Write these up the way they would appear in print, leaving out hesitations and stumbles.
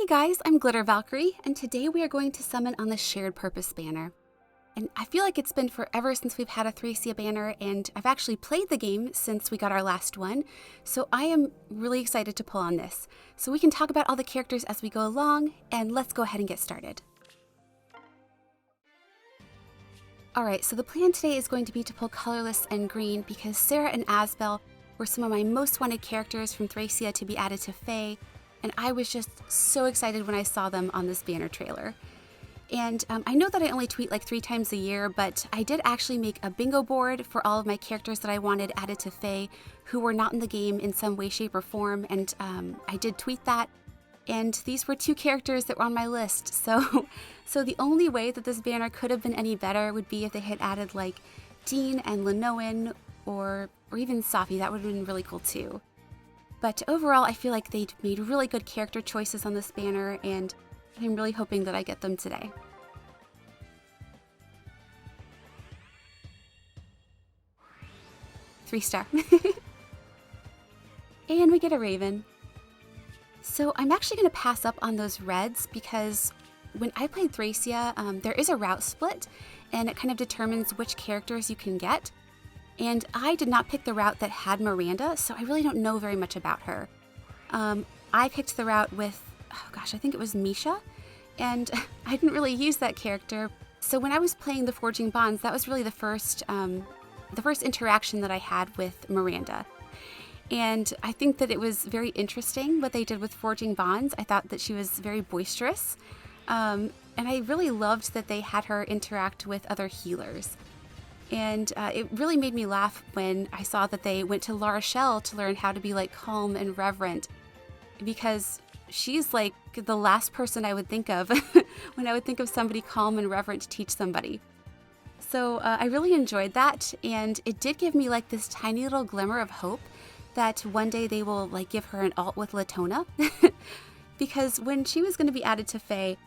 Hey guys, I'm Glitter Valkyrie, and today we are going to summon on the Shared Purpose banner. And I feel like it's been forever since we've had a Thracia banner, and I've actually played the game since we got our last one, so I am really excited to pull on this. So we can talk about all the characters as we go along, and let's go ahead and get started. Alright, so the plan today is going to be to pull colorless and green because Sarah and Asbel were some of my most wanted characters from Thracia to be added to Fae, and I was just so excited when I saw them on this banner trailer. And I know that I only tweet like 3 times a year, but I did actually make a bingo board for all of my characters that I wanted added to Fae who were not in the game in some way, shape, or form, and I did tweet that. And these were 2 characters that were on my list, so the only way that this banner could have been any better would be if they had added like Dean and Linoan, or even Safi. That would have been really cool too. But overall, I feel like they made really good character choices on this banner, and I'm really hoping that I get them today. Three-star. And we get a Raven. So I'm actually going to pass up on those reds because when I played Thracia, there is a route split, and it kind of determines which characters you can get. And I did not pick the route that had Miranda, so I really don't know very much about her. I picked the route with, I think it was Misha, and I didn't really use that character. So when I was playing the Forging Bonds, that was really the first interaction that I had with Miranda. And I think that it was very interesting what they did with Forging Bonds. I thought that she was very boisterous, and I really loved that they had her interact with other healers. And it really made me laugh when I saw that they went to La Rochelle to learn how to be like calm and reverent, because she's like the last person I would think of when I would think of somebody calm and reverent to teach somebody. So I really enjoyed that, and it did give me like this tiny little glimmer of hope that one day they will like give her an alt with Latona. Because when she was going to be added to Fae,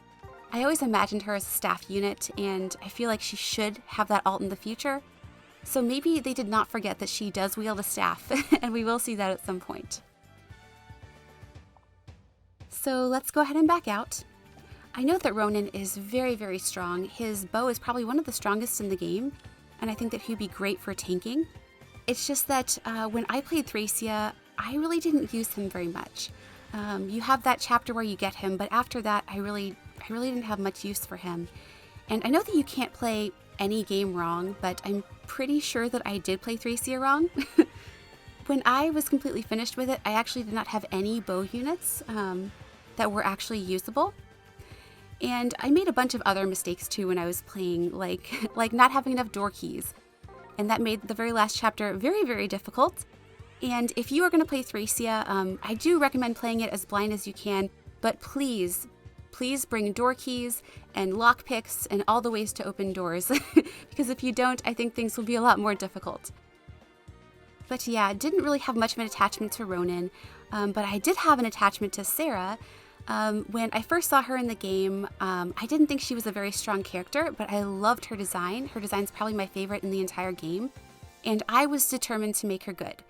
I always imagined her as a staff unit, and I feel like she should have that alt in the future. So maybe they did not forget that she does wield a staff, and we will see that at some point. So let's go ahead and back out. I know that Ronan is very, very strong. His bow is probably one of the strongest in the game, and I think that he'd be great for tanking. It's just that when I played Thracia, I really didn't use him very much. You have that chapter where you get him, but after that, I really didn't have much use for him. And I know that you can't play any game wrong, but I'm pretty sure that I did play Thracia wrong. When I was completely finished with it, I actually did not have any bow units that were actually usable. And I made a bunch of other mistakes too when I was playing, like not having enough door keys. And that made the very last chapter very, very difficult. And if you are going to play Thracia, I do recommend playing it as blind as you can, but please bring door keys and lockpicks and all the ways to open doors, because if you don't, I think things will be a lot more difficult. But yeah, didn't really have much of an attachment to Ronan, but I did have an attachment to Sarah. When I first saw her in the game, I didn't think she was a very strong character, but I loved her design. Her design's probably my favorite in the entire game, and I was determined to make her good.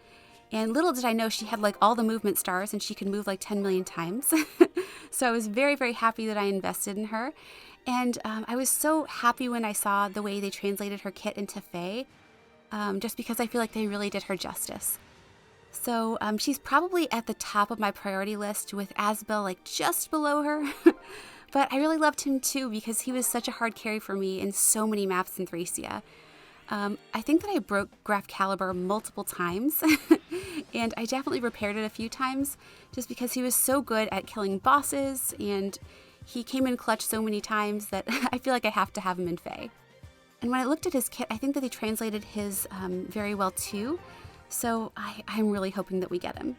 And little did I know she had like all the movement stars and she could move like 10 million times. So I was very, very happy that I invested in her. And I was so happy when I saw the way they translated her kit into Fae, just because I feel like they really did her justice. So she's probably at the top of my priority list, with Asbel like just below her. But I really loved him too because he was such a hard carry for me in so many maps in Thracia. I think that I broke Graph Caliber multiple times, and I definitely repaired it a few times just because he was so good at killing bosses, and he came in clutch so many times that I feel like I have to have him in Fae. And when I looked at his kit, I think that they translated his very well too, so I'm really hoping that we get him.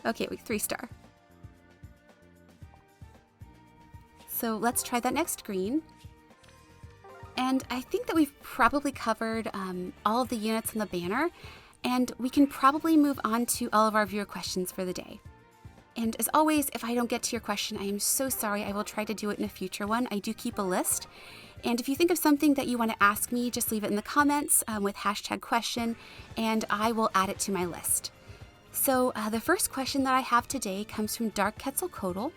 Okay, 3-star. So let's try that next green. And I think that we've probably covered all of the units on the banner, and we can probably move on to all of our viewer questions for the day. And as always, if I don't get to your question, I am so sorry. I will try to do it in a future one. I do keep a list. And if you think of something that you want to ask me, just leave it in the comments with #question, and I will add it to my list. So the first question that I have today comes from Dark Quetzalcoatl,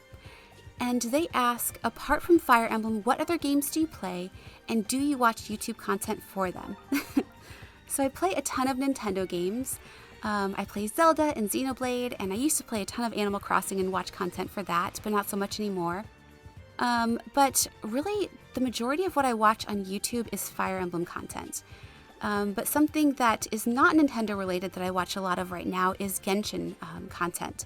and they ask, apart from Fire Emblem, what other games do you play, and do you watch YouTube content for them? So I play a ton of Nintendo games. I play Zelda and Xenoblade, and I used to play a ton of Animal Crossing and watch content for that, but not so much anymore. But really, the majority of what I watch on YouTube is Fire Emblem content. But something that is not Nintendo related that I watch a lot of right now is Genshin content.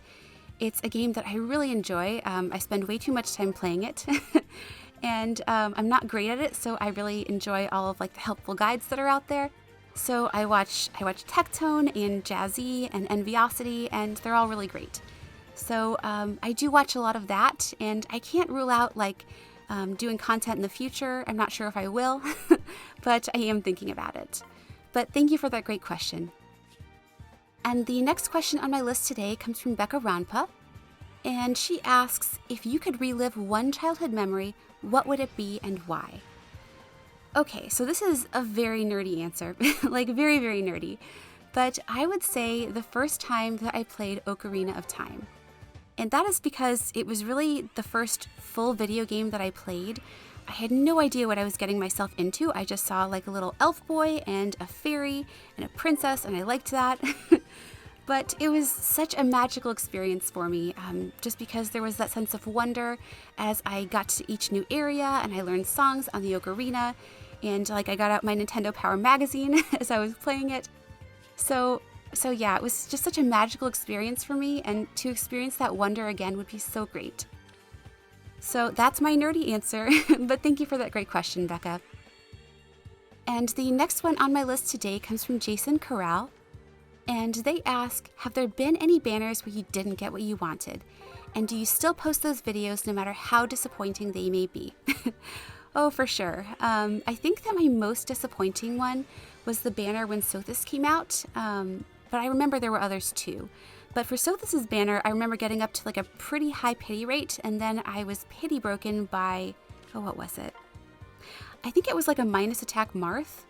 It's a game that I really enjoy. I spend way too much time playing it, and I'm not great at it, so I really enjoy all of like the helpful guides that are out there. So I watch Tectone and Jazzy and Enviosity, and they're all really great. So I do watch a lot of that, and I can't rule out like doing content in the future. I'm not sure if I will, but I am thinking about it. But thank you for that great question. And the next question on my list today comes from Becca Ranpa, and she asks, if you could relive one childhood memory, what would it be and why? Okay, so this is a very nerdy answer, like very, very nerdy, but I would say the first time that I played Ocarina of Time. And that is because it was really the first full video game that I played. I had no idea what I was getting myself into. I just saw like a little elf boy and a fairy and a princess, and I liked that. But it was such a magical experience for me, just because there was that sense of wonder as I got to each new area and I learned songs on the ocarina, and like I got out my Nintendo Power magazine as I was playing it. So yeah, it was just such a magical experience for me, and to experience that wonder again would be so great. So that's my nerdy answer, but thank you for that great question, Becca. And the next one on my list today comes from Jason Corral. And they ask, have there been any banners where you didn't get what you wanted? And do you still post those videos no matter how disappointing they may be? Oh, for sure. I think that my most disappointing one was the banner when Sothis came out, but I remember there were others too. But for Sothis' banner, I remember getting up to like a pretty high pity rate, and then I was pity broken by, what was it? I think it was like a minus attack Marth,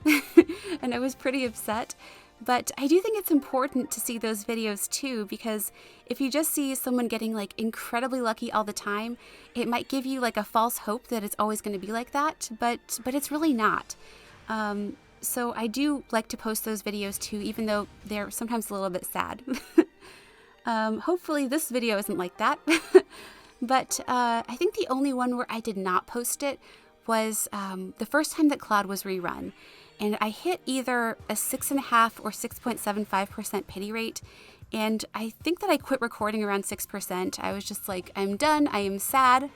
and I was pretty upset. But I do think it's important to see those videos too, because if you just see someone getting like incredibly lucky all the time, it might give you like a false hope that it's always going to be like that, but it's really not. So I do like to post those videos too, even though they're sometimes a little bit sad. Hopefully this video isn't like that. But I think the only one where I did not post it was the first time that Cloud was rerun. And I hit either a 6.5 or 6.75% pity rate. And I think that I quit recording around 6%. I was just like, I'm done. I am sad.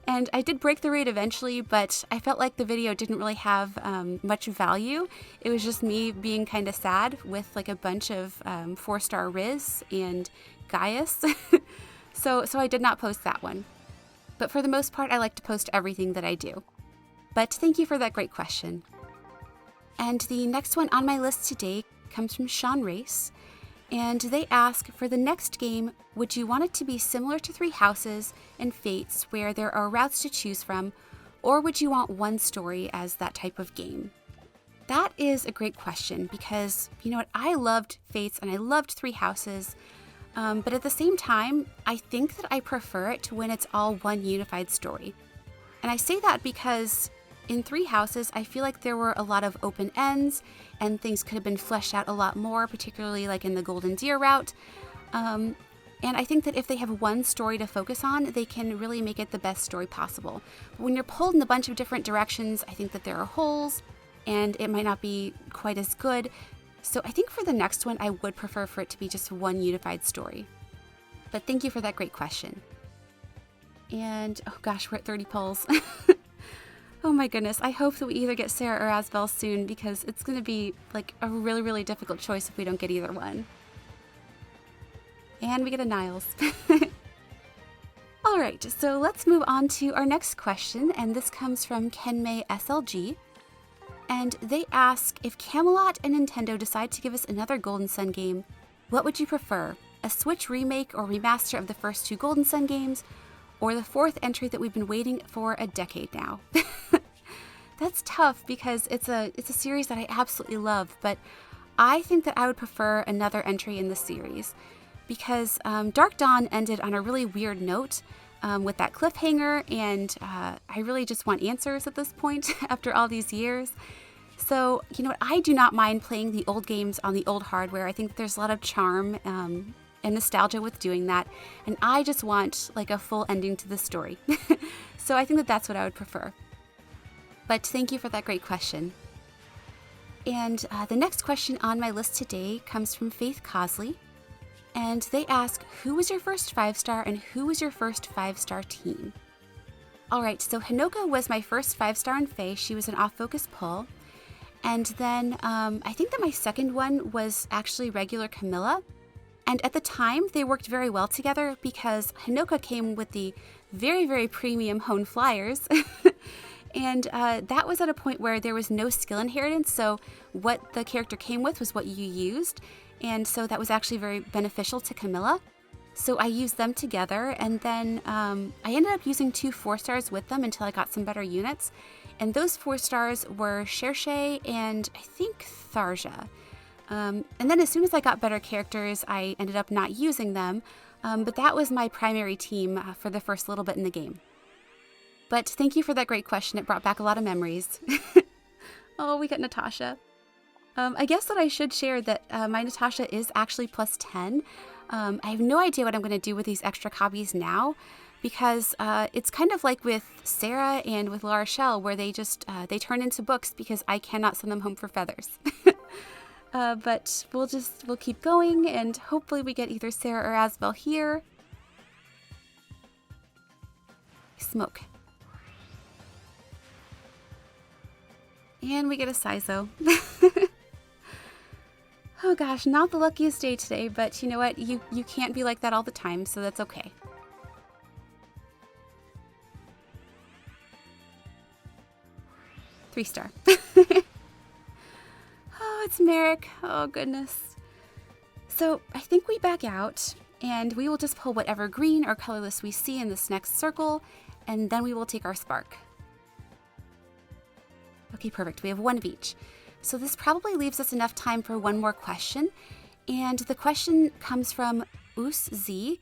And I did break the rate eventually, but I felt like the video didn't really have much value. It was just me being kind of sad with like a bunch of 4-star Riz and Gaius. So I did not post that one. But for the most part, I like to post everything that I do. But thank you for that great question. And the next one on my list today comes from Sean Race, and they ask, for the next game, would you want it to be similar to Three Houses and Fates, where there are routes to choose from, or would you want one story as that type of game? That is a great question, because, you know what, I loved Fates and I loved Three Houses, but at the same time, I think that I prefer it to when it's all one unified story. And I say that because in Three Houses, I feel like there were a lot of open ends and things could have been fleshed out a lot more, particularly like in the Golden Deer route. And I think that if they have one story to focus on, they can really make it the best story possible. But when you're pulled in a bunch of different directions, I think that there are holes and it might not be quite as good. So I think for the next one, I would prefer for it to be just one unified story. But thank you for that great question. And oh gosh, we're at 30 polls. Oh my goodness, I hope that we either get Sarah or Asbel soon, because it's going to be like a really, really difficult choice if we don't get either one. And we get a Niles. All right, so let's move on to our next question, and this comes from Kenmei SLG. And they ask, if Camelot and Nintendo decide to give us another Golden Sun game, what would you prefer? A Switch remake or remaster of the first 2 Golden Sun games, or the 4th entry that we've been waiting for a decade now? That's tough because it's a series that I absolutely love, but I think that I would prefer another entry in the series because Dark Dawn ended on a really weird note with that cliffhanger, and I really just want answers at this point after all these years. So, you know what, I do not mind playing the old games on the old hardware. I think there's a lot of charm and nostalgia with doing that, and I just want like a full ending to the story. So I think that that's what I would prefer. But thank you for that great question. And the next question on my list today comes from Faith Cosley. And they ask, who was your first 5-star and who was your first 5-star team? All right, so Hinoka was my first 5-star in Fae. She was an off-focus pull. And then I think that my second one was actually regular Camilla. And at the time, they worked very well together because Hinoka came with the very, very premium Hone Flyers. And that was at a point where there was no skill inheritance, so what the character came with was what you used, and so that was actually very beneficial to Camilla. So I used them together, and then I ended up using 2 4-stars with them until I got some better units, and those 4-stars were Cherche and I think Thracia. And then as soon as I got better characters, I ended up not using them, but that was my primary team for the first little bit in the game. But thank you for that great question. It brought back a lot of memories. Oh, we got Natasha. I guess that I should share that my Natasha is actually plus 10. I have no idea what I'm going to do with these extra copies now because it's kind of like with Sarah and with La Rochelle where they just they turn into books because I cannot send them home for feathers. But we'll keep going and hopefully we get either Sarah or Asbel here. Smoke. And we get a Sizo. Oh gosh, not the luckiest day today, but you know what? You can't be like that all the time, so that's okay. Three-star. Oh, it's Merrick. Oh goodness. So I think we back out, and we will just pull whatever green or colorless we see in this next circle, and then we will take our spark. Okay, perfect. We have 1 of each. So this probably leaves us enough time for one more question. And the question comes from Us Z,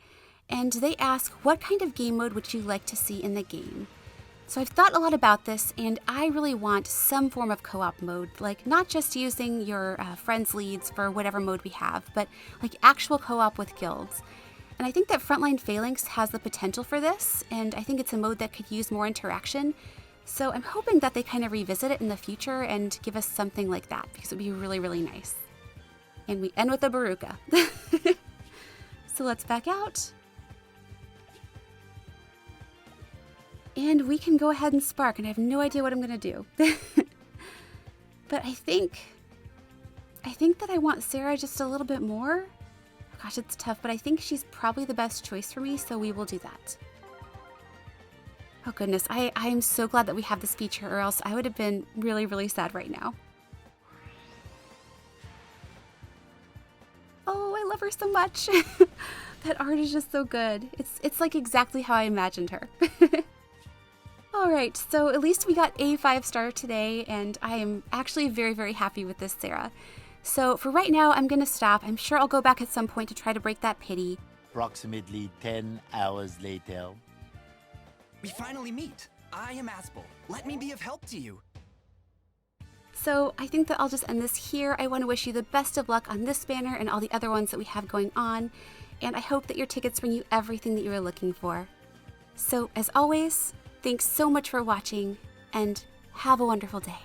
and they ask, what kind of game mode would you like to see in the game? So I've thought a lot about this, and I really want some form of co-op mode, like not just using your friends' leads for whatever mode we have, but like actual co-op with guilds. And I think that Frontline Phalanx has the potential for this, and I think it's a mode that could use more interaction. So I'm hoping that they kind of revisit it in the future and give us something like that because it would be really, really nice. And we end with a Baruka. So let's back out. And we can go ahead and spark, and I have no idea what I'm going to do. But I think that I want Sarah just a little bit more. Oh gosh, it's tough, but I think she's probably the best choice for me, so we will do that. Oh goodness, I am so glad that we have this feature, or else I would have been really, really sad right now. Oh, I love her so much. That art is just so good. It's like exactly how I imagined her. Alright, so at least we got a 5-star today, and I am actually very, very happy with this Sarah. So for right now, I'm going to stop. I'm sure I'll go back at some point to try to break that pity. Approximately 10 hours later. We finally meet. I am Asbel. Let me be of help to you. So I think that I'll just end this here. I want to wish you the best of luck on this banner and all the other ones that we have going on. And I hope that your tickets bring you everything that you are looking for. So as always, thanks so much for watching and have a wonderful day.